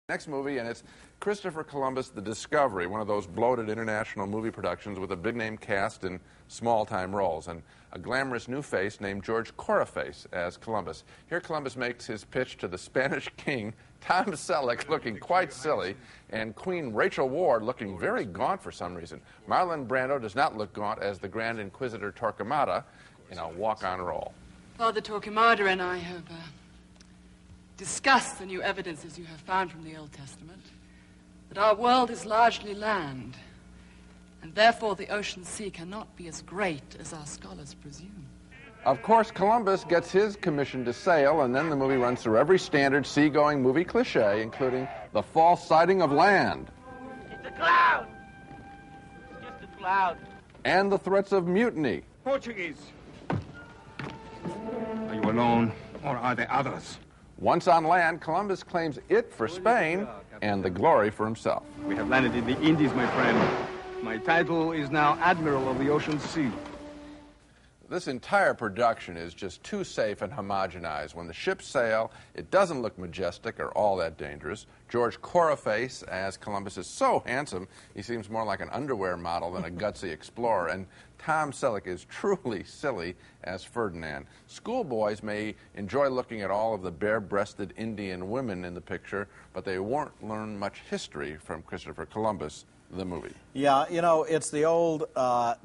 Next movie, and it's Christopher Columbus, The Discovery, one of those bloated international movie productions with a big-name cast in small-time roles, and a glamorous new face named George Coraface as Columbus. Here Columbus makes his pitch to the Spanish king, Tom Selleck, looking quite silly, and Queen Rachel Ward looking very gaunt for some reason. Marlon Brando does not look gaunt as the Grand Inquisitor Torquemada in a walk-on role. Father Torquemada and I have discuss the new evidences you have found from the Old Testament, that our world is largely land, and therefore the ocean sea cannot be as great as our scholars presume. Of course, Columbus gets his commission to sail, and then the movie runs through every standard seagoing movie cliche, including the false sighting of land. It's a cloud! It's just a cloud. And the threats of mutiny. Portuguese. Are you alone, or are there others? Once on land, Columbus claims it for Spain and the glory for himself. We have landed in the Indies, my friend. My title is now Admiral of the Ocean Sea. This entire production is just too safe and homogenized. When the ships sail, it doesn't look majestic or all that dangerous. George Coraface as Columbus is so handsome, he seems more like an underwear model than a gutsy explorer. And Tom Selleck is truly silly as Ferdinand. Schoolboys may enjoy looking at all of the bare-breasted Indian women in the picture, but they won't learn much history from Christopher Columbus, the movie. Yeah, you know, it's the old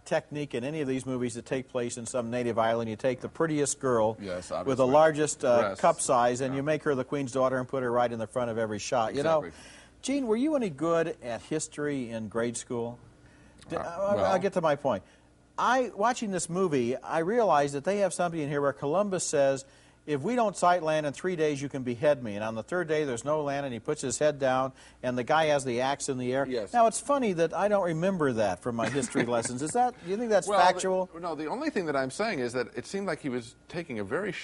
technique in any of these movies that take place in some native island. You take the prettiest girl with the largest cup size, and you make her the queen's daughter and put her right in the front of every shot. Exactly. You know, Gene, were you any good at history in grade school? I'll get to my point. Watching this movie, I realized that they have something in here where Columbus says, if we don't sight land in 3 days, you can behead me. And on the third day, there's no land, and he puts his head down, and the guy has the axe in the air. Yes. Now, it's funny that I don't remember that from my history lessons. Do you think that's factual? No, the only thing that I'm saying is that it seemed like he was taking a very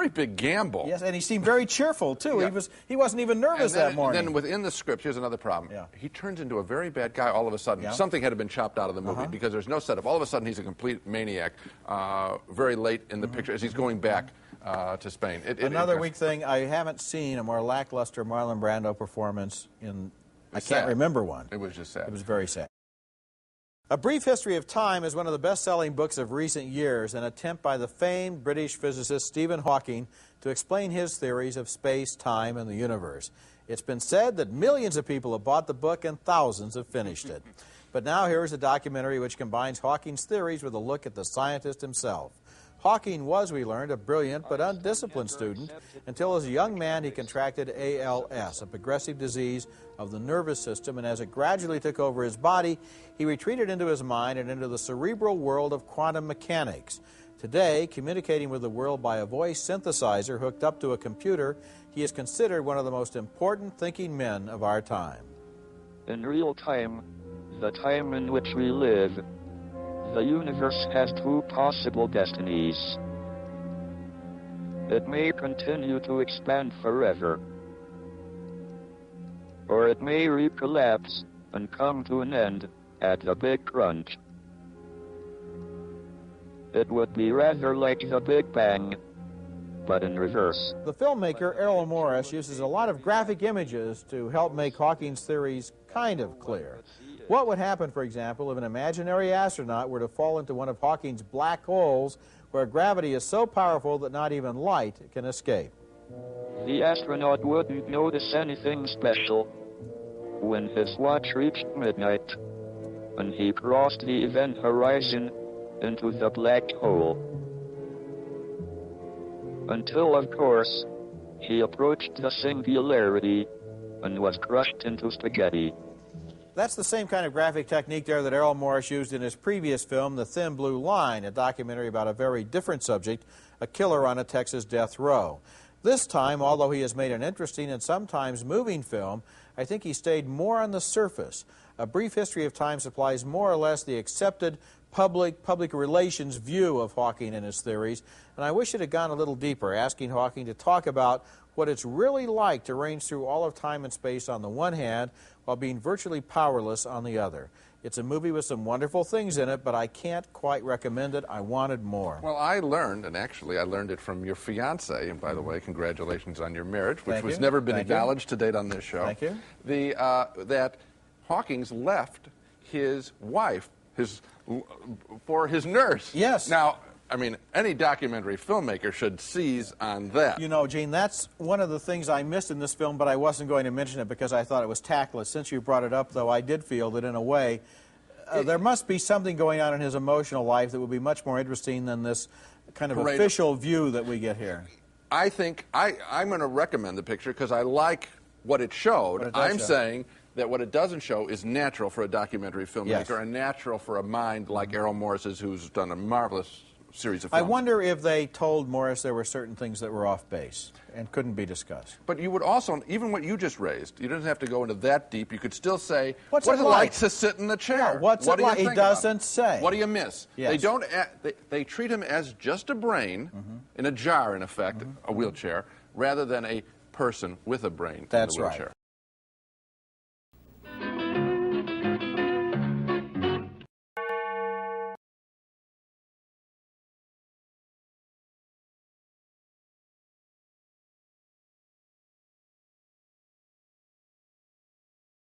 big gamble. Yes, and he seemed very cheerful, too. Yeah. He wasn't even nervous that morning. Then within the script, here's another problem. Yeah. He turns into a very bad guy all of a sudden. Yeah. Something had been chopped out of the movie because there's no setup. All of a sudden, he's a complete maniac very late in the picture as he's going back to Spain. Another weak thing, I haven't seen a more lackluster Marlon Brando performance in, I can't remember one. It was just sad. It was very sad. A Brief History of Time is one of the best-selling books of recent years, an attempt by the famed British physicist Stephen Hawking to explain his theories of space, time, and the universe. It's been said that millions of people have bought the book and thousands have finished it. But now here is a documentary which combines Hawking's theories with a look at the scientist himself. Hawking was, we learned, a brilliant but undisciplined student until as a young man he contracted ALS, a progressive disease of the nervous system, and as it gradually took over his body, he retreated into his mind and into the cerebral world of quantum mechanics. Today, communicating with the world by a voice synthesizer hooked up to a computer, he is considered one of the most important thinking men of our time. In real time, the time in which we live, the universe has two possible destinies. It may continue to expand forever, or it may recollapse and come to an end at the Big Crunch. It would be rather like the Big Bang, but in reverse. The filmmaker Errol Morris uses a lot of graphic images to help make Hawking's theories kind of clear. What would happen, for example, if an imaginary astronaut were to fall into one of Hawking's black holes where gravity is so powerful that not even light can escape? The astronaut wouldn't notice anything special when his watch reached midnight and he crossed the event horizon into the black hole. Until, of course, he approached the singularity and was crushed into spaghetti. That's the same kind of graphic technique there that Errol Morris used in his previous film, The Thin Blue Line, a documentary about a very different subject, a killer on a Texas death row. This time, although he has made an interesting and sometimes moving film, I think he stayed more on the surface. A Brief History of Time supplies more or less the accepted public relations view of Hawking and his theories, and I wish it had gone a little deeper, asking Hawking to talk about what it's really like to range through all of time and space on the one hand, while being virtually powerless on the other. It's a movie with some wonderful things in it, but I can't quite recommend it. I wanted more. Well, I learned, and actually I learned it from your fiancé, and by the way, congratulations on your marriage, which Thank has you. never been Thank you. acknowledged to date on this show. Thank you. That Hawkins left his wife for his nurse. Yes. Now, I mean, any documentary filmmaker should seize on that. You know, Gene, that's one of the things I missed in this film, but I wasn't going to mention it because I thought it was tactless. Since you brought it up, though, I did feel that in a way, there must be something going on in his emotional life that would be much more interesting than this kind of official view that we get here. I think I'm going to recommend the picture because I like what it showed. I'm saying that what it doesn't show is natural for a documentary filmmaker and natural for a mind like Errol Morris's, who's done a marvelous series of films. I wonder if they told Morris there were certain things that were off base and couldn't be discussed. But you would also, even what you just raised, you don't have to go into that deep. You could still say, What's what is it it like like to sit in the chair? Yeah, what's what it do you like? He think about doesn't it? say. What do you miss? Yes. They don't. They treat him as just a brain in a jar, in effect, a wheelchair, rather than a person with a brain in a wheelchair.